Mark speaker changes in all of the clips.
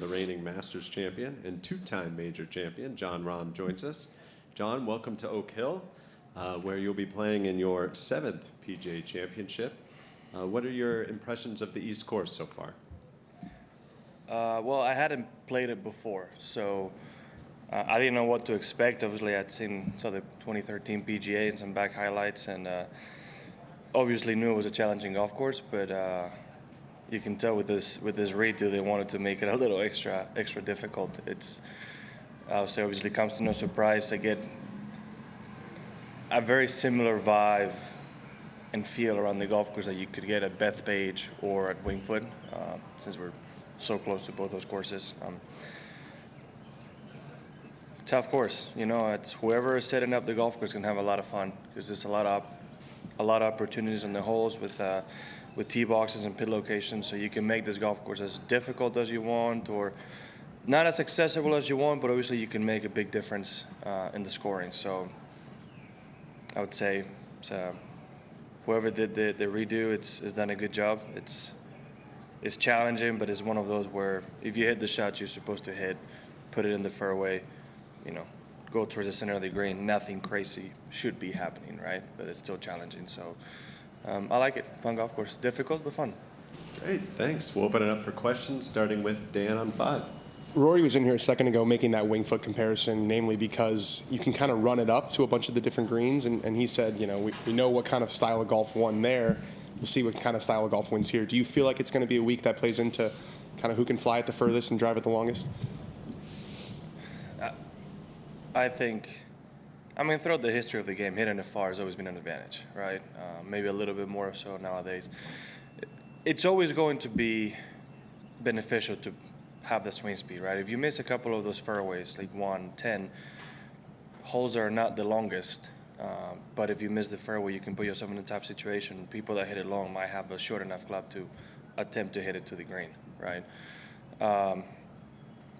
Speaker 1: The reigning Masters champion and two-time major champion, Jon Rahm, joins us. Jon, welcome to Oak Hill, where you'll be playing in your 7th PGA Championship. What are your impressions of the East Course so far?
Speaker 2: Well, I hadn't played it before, so I didn't know what to expect. Obviously, I'd saw the 2013 PGA and some back highlights, and obviously knew it was a challenging golf course, but you can tell with this redo, they wanted to make it a little extra difficult. I would say, obviously comes to no surprise. I get a very similar vibe and feel around the golf course that you could get at Bethpage or at Winged Foot, since we're so close to both those courses. Tough course, you know. It's whoever is setting up the golf course can have a lot of fun because there's a lot of opportunities on the holes with tee boxes and pit locations, so you can make this golf course as difficult as you want or not as accessible as you want, but obviously you can make a big difference in the scoring. So I would say whoever did the redo, has done a good job. It's challenging, but it's one of those where if you hit the shot you're supposed to hit, put it in the fairway, you know, go towards the center of the green, nothing crazy should be happening, right? But it's still challenging, so I like it. Fun golf course. Difficult, but fun.
Speaker 1: Great, thanks. We'll open it up for questions, starting with Dan on 5.
Speaker 3: Rory was in here a second ago making that Winged Foot comparison, namely because you can kind of run it up to a bunch of the different greens, and he said, you know, we know what kind of style of golf won there. We'll see what kind of style of golf wins here. Do you feel like it's going to be a week that plays into kind of who can fly it the furthest and drive it the longest?
Speaker 2: I think, throughout the history of the game, hitting it far has always been an advantage, right? Maybe a little bit more so nowadays. It's always going to be beneficial to have the swing speed, right? If you miss a couple of those fairways, like 1, 10, holes are not the longest, but if you miss the fairway, you can put yourself in a tough situation. People that hit it long might have a short enough club to attempt to hit it to the green, right?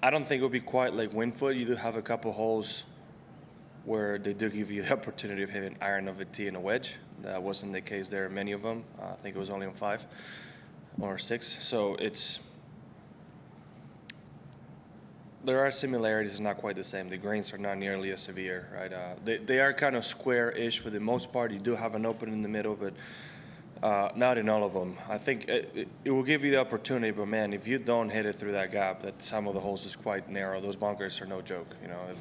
Speaker 2: I don't think it would be quite like Winged Foot. You do have a couple holes where they do give you the opportunity of hitting iron of a tee and a wedge. That wasn't the case there in many of them. I think it was only on 5 or 6. So there are similarities, it's not quite the same. The greens are not nearly as severe, right? They are kind of square-ish for the most part. You do have an opening in the middle, but not in all of them. I think it will give you the opportunity, but man, if you don't hit it through that gap, that some of the holes is quite narrow. Those bunkers are no joke. You know, if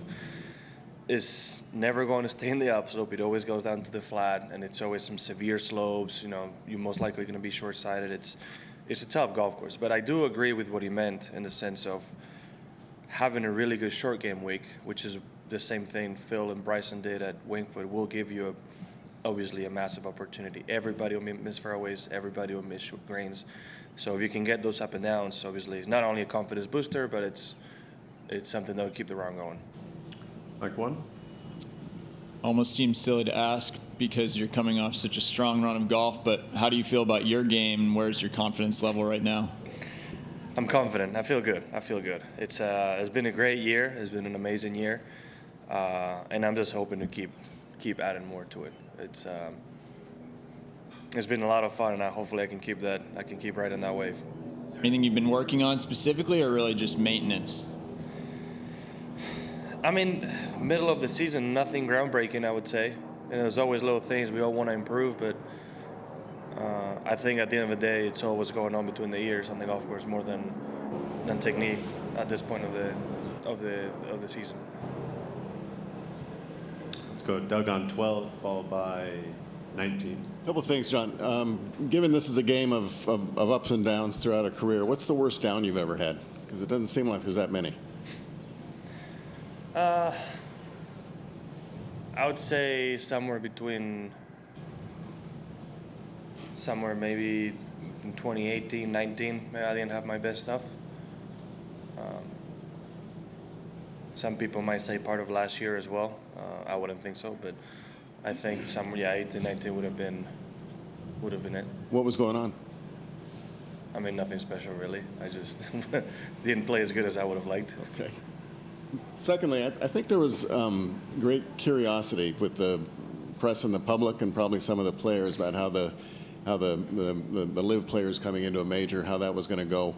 Speaker 2: it's never going to stay in the upslope, it always goes down to the flat, and it's always some severe slopes. You know, you're most likely going to be short-sighted. It's a tough golf course, but I do agree with what he meant in the sense of having a really good short game week, which is the same thing Phil and Bryson did at Winged Foot, will give you obviously a massive opportunity. Everybody will miss fairways, everybody will miss short greens. So if you can get those up and downs, obviously it's not only a confidence booster, but it's something that will keep the round going.
Speaker 1: Mike 1.
Speaker 4: Almost seems silly to ask because you're coming off such a strong run of golf, but how do you feel about your game and where's your confidence level right now?
Speaker 2: I'm confident. I feel good. It's been a great year. It's been an amazing year, and I'm just hoping to keep adding more to it. It's been a lot of fun, and hopefully I can keep riding that wave.
Speaker 4: Anything you've been working on specifically, or really just maintenance?
Speaker 2: Middle of the season, nothing groundbreaking, I would say. And there's always little things we all want to improve, but I think at the end of the day, it's all what's going on between the ears on the golf course more than technique at this point of the season.
Speaker 1: Let's go Doug on 12, followed by 19.
Speaker 5: A couple of things, Jon. Given this is a game of ups and downs throughout a career, what's the worst down you've ever had? Because it doesn't seem like there's that many.
Speaker 2: I would say somewhere maybe in 2018, 19, maybe I didn't have my best stuff. Some people might say part of last year as well. I wouldn't think so, but I think 18, 19 would have been it.
Speaker 5: What was going on?
Speaker 2: Nothing special really. I just didn't play as good as I would have liked.
Speaker 5: Okay. Secondly, I think there was great curiosity with the press and the public and probably some of the players about how the LIV players coming into a major, how that was going to go.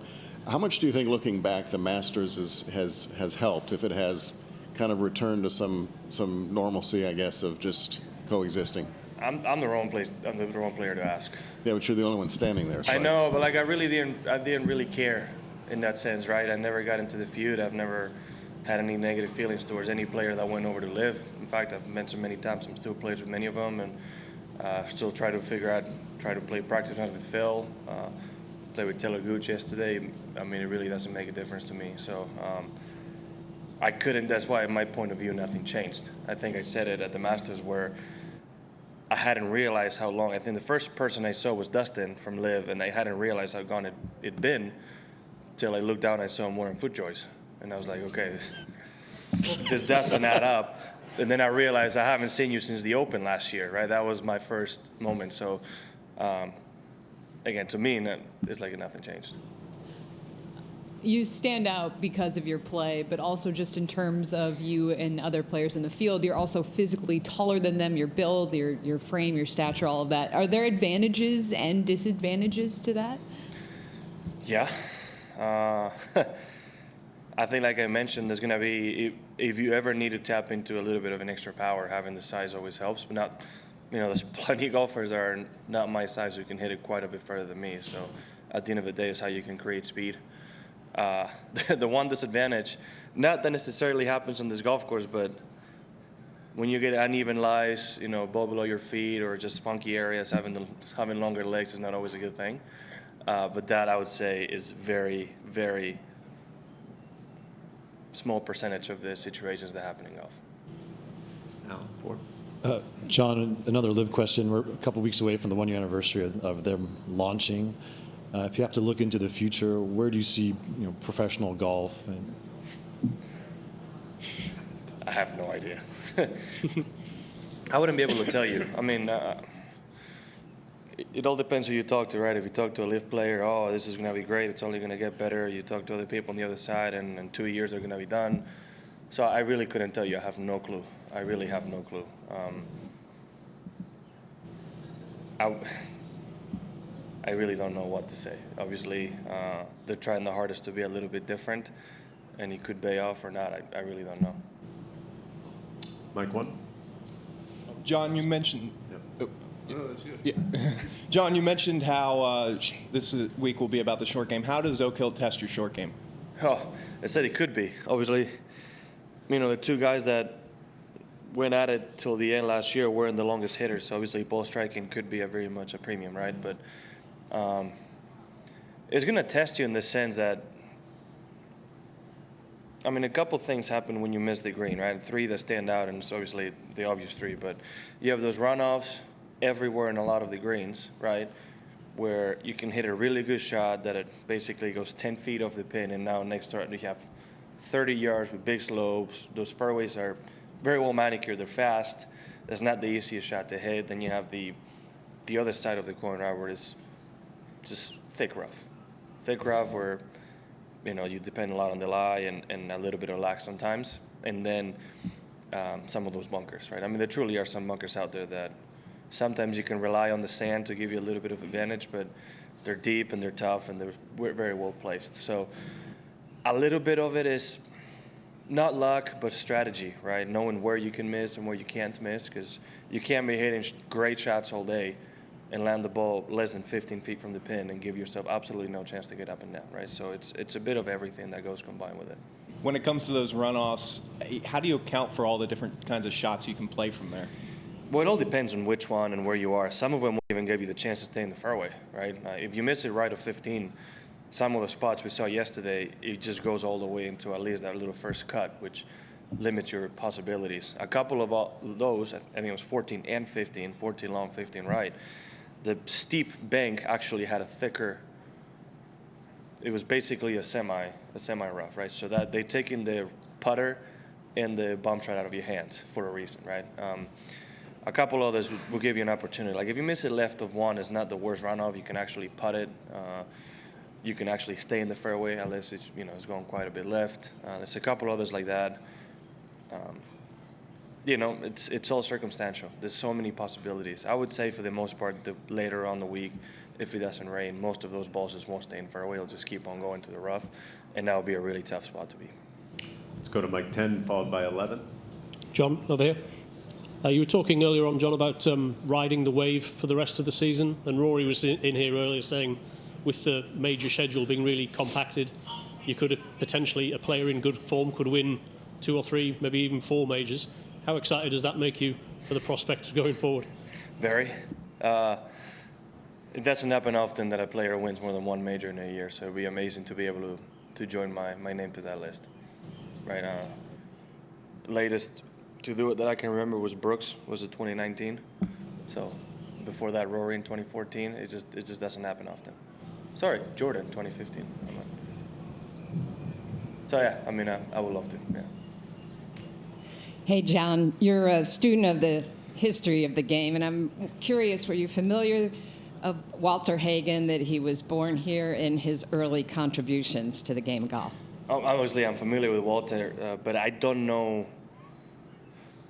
Speaker 5: How much do you think, looking back, the Masters has helped, if it has kind of returned to some normalcy, I guess, of just coexisting?
Speaker 2: I'm the wrong player to ask.
Speaker 5: Yeah, but you're the only one standing there. So
Speaker 2: I know, but like I didn't really care in that sense, right? I never got into the feud. I've never had any negative feelings towards any player that went over to LIV. In fact, I've mentioned many times I'm still players with many of them, and still try to play practice rounds with Phil. Play with Taylor Gooch yesterday. I mean, it really doesn't make a difference to me. So I couldn't. That's why, in my point of view, nothing changed. I think I said it at the Masters where I hadn't realized how long. I think the first person I saw was Dustin from LIV, and I hadn't realized how gone it'd been till I looked down and I saw him wearing FootJoys. And I was like, okay, this doesn't add up. And then I realized I haven't seen you since the Open last year, right? That was my first moment. So, again, to me, it's like nothing changed.
Speaker 6: You stand out because of your play, but also just in terms of you and other players in the field. You're also physically taller than them, your build, your frame, your stature, all of that. Are there advantages and disadvantages to that?
Speaker 2: Yeah. I think, like I mentioned, there's going to be, if you ever need to tap into a little bit of an extra power, having the size always helps. But not, there's plenty of golfers that are not my size who can hit it quite a bit further than me. So at the end of the day, it's how you can create speed. The one disadvantage, not that necessarily happens on this golf course, but when you get uneven lies, ball below your feet or just funky areas, having longer legs is not always a good thing. But that, I would say, is very, very small percentage of the situations that happen in golf.
Speaker 1: Now, four.
Speaker 7: John, another LIV question. We're a couple weeks away from the 1-year anniversary of them launching. If you have to look into the future, where do you see professional golf?
Speaker 2: I have no idea. I wouldn't be able to tell you. I mean, it all depends who you talk to, right? If you talk to a LIV player, oh, this is going to be great, it's only going to get better. You talk to other people on the other side, and in 2 years they're going to be done. So I really couldn't tell you. I have no clue. I really have no clue. I really don't know what to say. Obviously, they're trying the hardest to be a little bit different, and it could pay off or not. I really don't know.
Speaker 1: Mike one.
Speaker 3: John, you mentioned.
Speaker 1: Yep. No, that's good.
Speaker 3: Yeah. John, you mentioned how this week will be about the short game. How does Oak Hill test your short game?
Speaker 2: Oh, I said it could be. Obviously, the two guys that went at it till the end last year weren't the longest hitters. So obviously, ball striking could be very much a premium, right? But it's going to test you in the sense that, a couple things happen when you miss the green, right? Three that stand out, and it's obviously the obvious three. But you have those runoffs everywhere in a lot of the greens, right, where you can hit a really good shot that it basically goes 10 feet off the pin, and now next to it you have 30 yards with big slopes. Those fairways are very well manicured. They're fast. That's not the easiest shot to hit. Then you have the other side of the coin, right, where it's just thick rough where you depend a lot on the lie and a little bit of lack sometimes, and then some of those bunkers, right? There truly are some bunkers out there that sometimes you can rely on the sand to give you a little bit of advantage, but they're deep and they're tough and they're very well placed. So a little bit of it is not luck, but strategy, right? Knowing where you can miss and where you can't miss, because you can't be hitting great shots all day and land the ball less than 15 feet from the pin and give yourself absolutely no chance to get up and down, right? So it's a bit of everything that goes combined with it.
Speaker 3: When it comes to those runoffs, how do you account for all the different kinds of shots you can play from there?
Speaker 2: Well, it all depends on which one and where you are. Some of them won't even give you the chance to stay in the fairway, right? If you miss it right of 15, some of the spots we saw yesterday, it just goes all the way into at least that little first cut, which limits your possibilities. A couple of those, I think it was 14 and 15, 14 long, 15 right, the steep bank actually had a thicker, it was basically a semi rough, right? So that they take in the putter and the bump shot out of your hand for a reason, right? A couple others will give you an opportunity. Like if you miss it left of one, it's not the worst runoff. You can actually putt it. You can actually stay in the fairway unless it's it's going quite a bit left. There's a couple others like that. It's all circumstantial. There's so many possibilities. I would say for the most part, later on the week, if it doesn't rain, most of those balls just won't stay in fairway. They'll just keep on going to the rough, and that will be a really tough spot to be.
Speaker 1: Let's go to Mike 10, followed by 11.
Speaker 8: John, over here. You were talking earlier on, John, about riding the wave for the rest of the season, and Rory was in here earlier saying with the major schedule being really compacted, you could potentially, a player in good form could win 2 or 3, maybe even 4 majors. How excited does that make you for the prospects of going forward?
Speaker 2: Very. It doesn't happen often that a player wins more than 1 major in a year, so it'd be amazing to be able to join my name to that list. Right. Latest to do it that I can remember was Brooks, was it 2019? So before that, Rory in 2014. It just doesn't happen often. Sorry, Jordan 2015. So yeah, I mean, I would love to. Yeah.
Speaker 9: Hey, John, you're a student of the history of the game, and I'm curious, were you familiar of Walter Hagen, that he was born here, and his early contributions to the game of golf?
Speaker 2: Obviously, I'm familiar with Walter, but I don't know.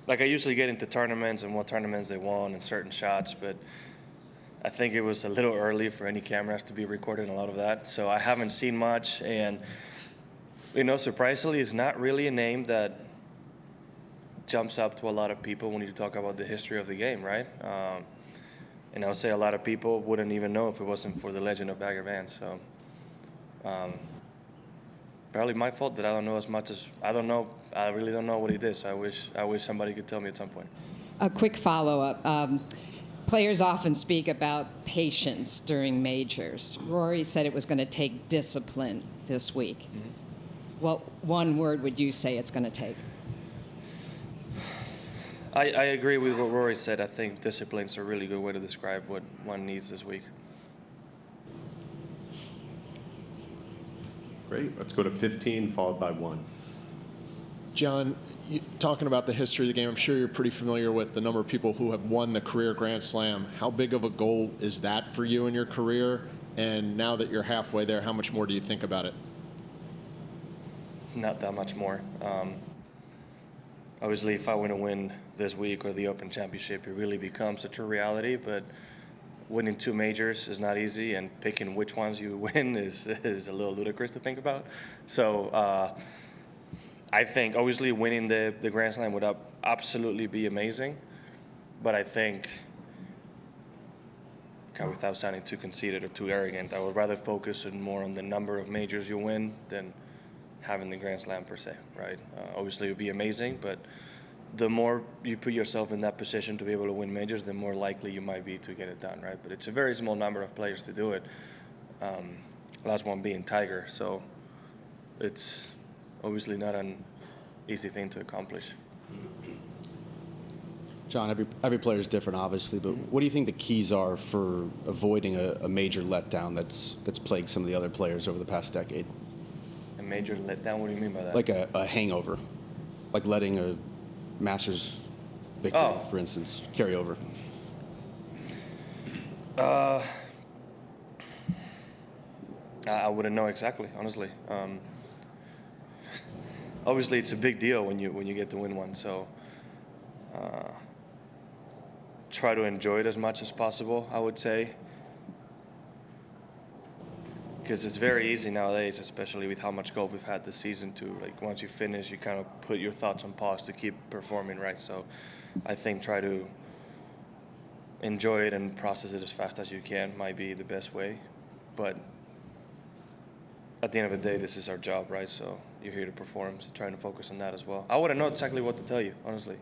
Speaker 2: Like, I usually get into tournaments and what tournaments they won and certain shots, but I think it was a little early for any cameras to be recording a lot of that. So I haven't seen much, and surprisingly, it's not really a name that jumps up to a lot of people when you talk about the history of the game, right? And I'll say a lot of people wouldn't even know if it wasn't for the legend of Bagger Vance. So probably my fault that I don't know as much as I don't know. I really don't know what he did. So I wish somebody could tell me at some point.
Speaker 9: A quick follow-up. Players often speak about patience during majors. Rory said it was going to take discipline this week. Mm-hmm. What one word would you say it's going to take?
Speaker 2: I agree with what Rory said. I think discipline's a really good way to describe what one needs this week.
Speaker 1: Great. Let's go to 15, followed by 1.
Speaker 5: John, talking about the history of the game, I'm sure you're pretty familiar with the number of people who have won the career Grand Slam. How big of a goal is that for you in your career? And now that you're halfway there, how much more do you think about it?
Speaker 2: Not that much more. Obviously, if I win a win this week or the Open Championship, it really becomes a true reality. But winning 2 majors is not easy, and picking which ones you win is a little ludicrous to think about. So I think, obviously, winning the Grand Slam would absolutely be amazing. But I think, without sounding too conceited or too arrogant, I would rather focus more on the number of majors you win than having the Grand Slam per se, right? Obviously, it would be amazing, but the more you put yourself in that position to be able to win majors, the more likely you might be to get it done, right? But it's a very small number of players to do it. Last one being Tiger, so it's obviously not an easy thing to accomplish.
Speaker 10: John, every player is different, obviously, but what do you think the keys are for avoiding a major letdown that's plagued some of the other players over the past decade?
Speaker 2: A major letdown? What do you mean by that?
Speaker 10: Like a hangover, like letting a Masters victory, for instance, carry over.
Speaker 2: I wouldn't know exactly, honestly. Obviously, it's a big deal when you get to win one. So try to enjoy it as much as possible, I would say. Because it's very easy nowadays, especially with how much golf we've had this season, to, like, once you finish, you kind of put your thoughts on pause to keep performing, right? So I think try to enjoy it and process it as fast as you can might be the best way. But at the end of the day, this is our job, right? So you're here to perform, so trying to focus on that as well. I wouldn't know exactly what to tell you, honestly.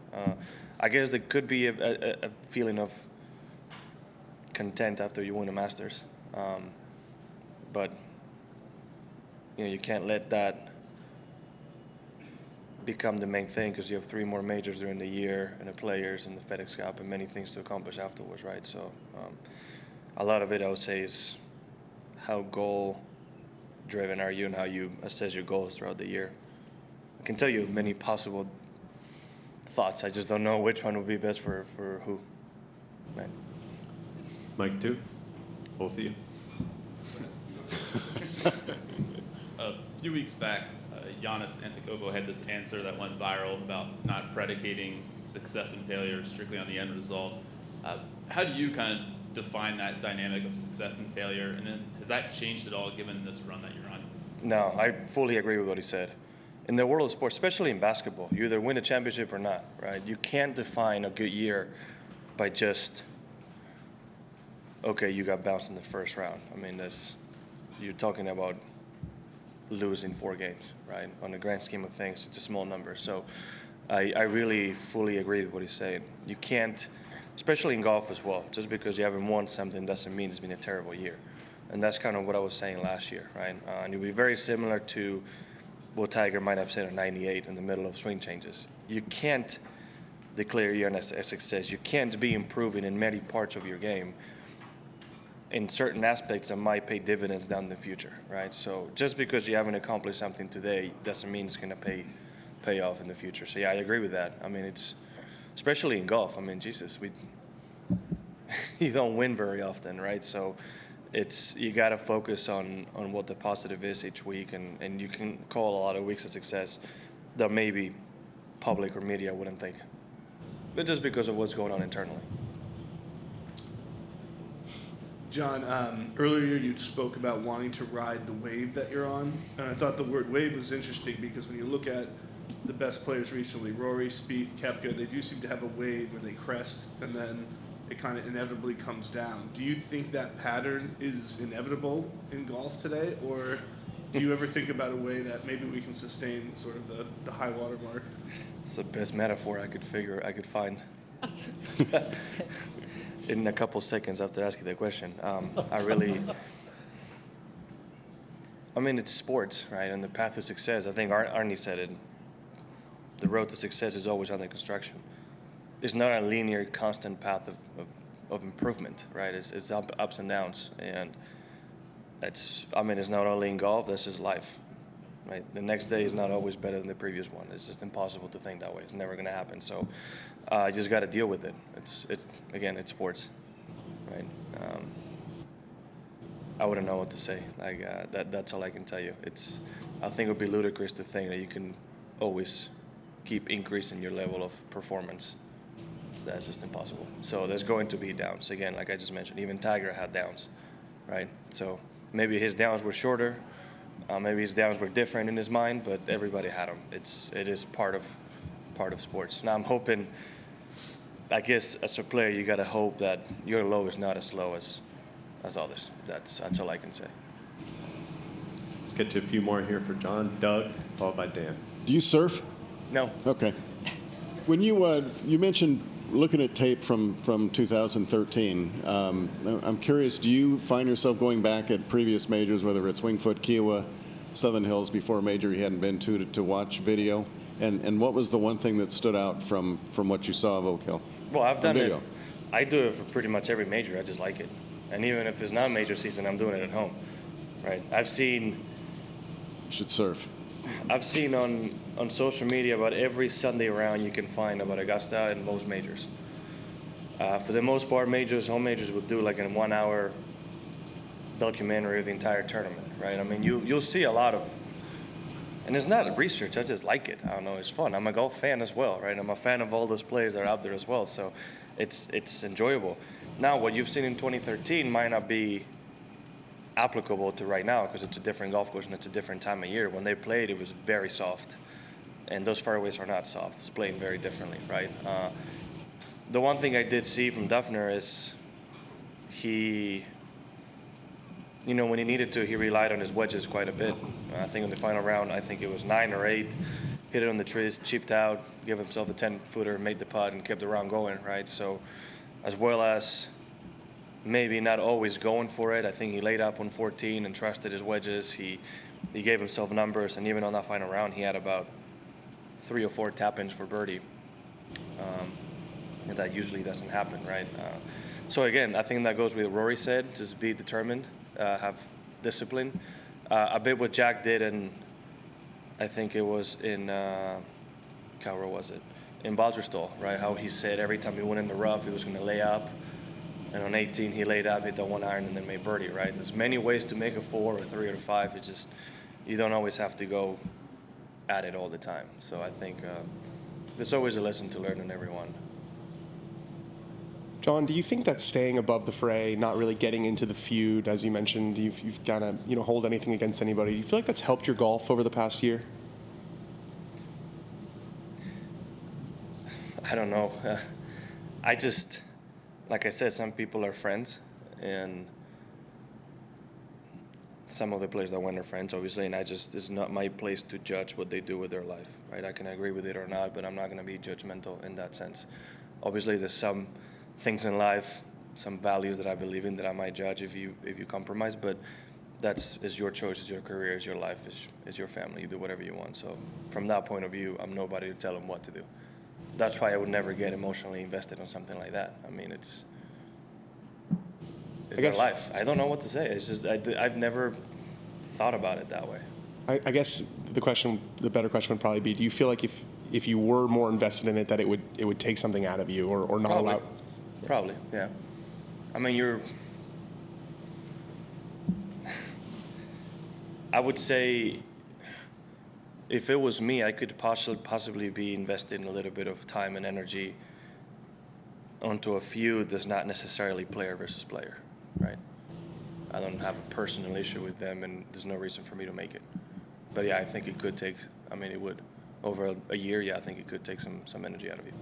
Speaker 2: I guess there could be a feeling of content after you win a Masters. But you can't let that become the main thing, because you have 3 more majors during the year and the Players and the FedEx Cup and many things to accomplish afterwards, right? So a lot of it, I would say, is how goal-driven are you and how you assess your goals throughout the year. I can tell you of many possible thoughts. I just don't know which one would be best for who. Right.
Speaker 1: Mike, too? Both of you?
Speaker 11: A few weeks back, Giannis Antetokounmpo had this answer that went viral about not predicating success and failure strictly on the end result. How do you kind of define that dynamic of success and failure? And then has that changed at all given this run that you're on?
Speaker 2: No, I fully agree with what he said. In the world of sports, especially in basketball, you either win a championship or not, right? You can't define a good year by just, okay, you got bounced in the first round. I mean, you're talking about losing 4 games, right? On the grand scheme of things, it's a small number. So I really fully agree with what he's saying. You can't, especially in golf as well, just because you haven't won something doesn't mean it's been a terrible year. And that's kind of what I was saying last year, right? And it would be very similar to what Tiger might have said in '98 in the middle of swing changes. You can't declare a year as a success. You can't be improving in many parts of your game in certain aspects that might pay dividends down in the future, right? So just because you haven't accomplished something today doesn't mean it's going to pay off in the future. So yeah, I agree with that. I mean, it's especially in golf. I mean, Jesus, you don't win very often, right? So you got to focus on what the positive is each week, and you can call a lot of weeks a success that maybe public or media wouldn't think, but just because of what's going on internally.
Speaker 12: John, earlier you spoke about wanting to ride the wave that you're on, and I thought the word wave was interesting because when you look at the best players recently, Rory, Spieth, Koepka, they do seem to have a wave where they crest and then it kind of inevitably comes down. Do you think that pattern is inevitable in golf today, or do you ever think about a way that maybe we can sustain sort of the high water mark?
Speaker 2: It's the best metaphor I could find. In a couple seconds after asking that question, I mean, it's sports, right? And the path to success, I think Arnie said it, the road to success is always under construction. It's not a linear, constant path of improvement, right? It's ups and downs. And it's not only in golf, that's just life, right? The next day is not always better than the previous one. It's just impossible to think that way. It's never going to happen. So you just got to deal with it. It's sports, right? I wouldn't know what to say. That's all I can tell you. I think it would be ludicrous to think that you can always keep increasing your level of performance. That's just impossible. So there's going to be downs. Again, like I just mentioned, even Tiger had downs, right? So maybe his downs were shorter. Maybe his downs were different in his mind, but everybody had them. It is part of sports. Now I'm hoping, I guess as a player, you got to hope that your low is not as low as others. That's all I can say.
Speaker 1: Let's get to a few more here for John. Doug, followed by Dan.
Speaker 13: Do you surf?
Speaker 2: No.
Speaker 13: Okay. When you mentioned looking at tape from 2013, I'm curious, do you find yourself going back at previous majors, whether it's Winged Foot, Kiowa, Southern Hills, before a major you hadn't been to watch video? And what was the one thing that stood out from what you saw of Oak Hill?
Speaker 2: Well, I've done it. I do it for pretty much every major. I just like it. And even if it's not major season, I'm doing it at home, right? You
Speaker 13: should surf.
Speaker 2: I've seen on social media about every Sunday round you can find about Augusta and most majors. For the most part, home majors will do like a 1 hour documentary of the entire tournament, right? I mean, you'll see a lot of, and it's not research, I just like it. I don't know, it's fun. I'm a golf fan as well, right? I'm a fan of all those players that are out there as well, so it's enjoyable. Now, what you've seen in 2013 might not be applicable to right now because it's a different golf course and it's a different time of year. When they played, it was very soft, and those fairways are not soft. It's playing very differently, right? The one thing I did see from Duffner is when he needed to, he relied on his wedges quite a bit. I think in the final round, I think it was 9 or 8, hit it on the trees, chipped out, gave himself a 10-footer, made the putt, and kept the round going, right? So, as well as maybe not always going for it, I think he laid up on 14 and trusted his wedges. He gave himself numbers, and even on that final round, he had about 3 or 4 tap-ins for birdie. And that usually doesn't happen, right? So again, I think that goes with what Rory said, just be determined, have discipline. A bit what Jack did, and I think it was in, where was it? In Balderstall, right? How he said every time he went in the rough, he was going to lay up. And on 18, he laid up, hit the 1 iron, and then made birdie, right? There's many ways to make a 4 or 3 or 5. It's just, you don't always have to go at it all the time. So I think there's always a lesson to learn in every one.
Speaker 3: John, do you think that staying above the fray, not really getting into the feud, as you mentioned, you've got to hold anything against anybody? Do you feel like that's helped your golf over the past year?
Speaker 2: I don't know. I just, like I said, some people are friends, and some of the players that win are friends, obviously, and it's not my place to judge what they do with their life, right? I can agree with it or not, but I'm not going to be judgmental in that sense. Obviously, there's some things in life, some values that I believe in that I might judge if you compromise, but is your choice, it's your career, it's your life, it's your family. You do whatever you want. So from that point of view, I'm nobody to tell them what to do. That's why I would never get emotionally invested on something like that. I mean, it's their life. I don't know what to say. It's just I've never thought about it that way.
Speaker 3: I guess the better question would probably be: do you feel like if you were more invested in it, that it would take something out of you, or not allow?
Speaker 2: Probably, yeah. I mean, I would say, if it was me, I could possibly be investing a little bit of time and energy onto a feud that's not necessarily player versus player, right? I don't have a personal issue with them, and there's no reason for me to make it. But yeah, I think it could take, it would. Over a year, yeah, I think it could take some energy out of you.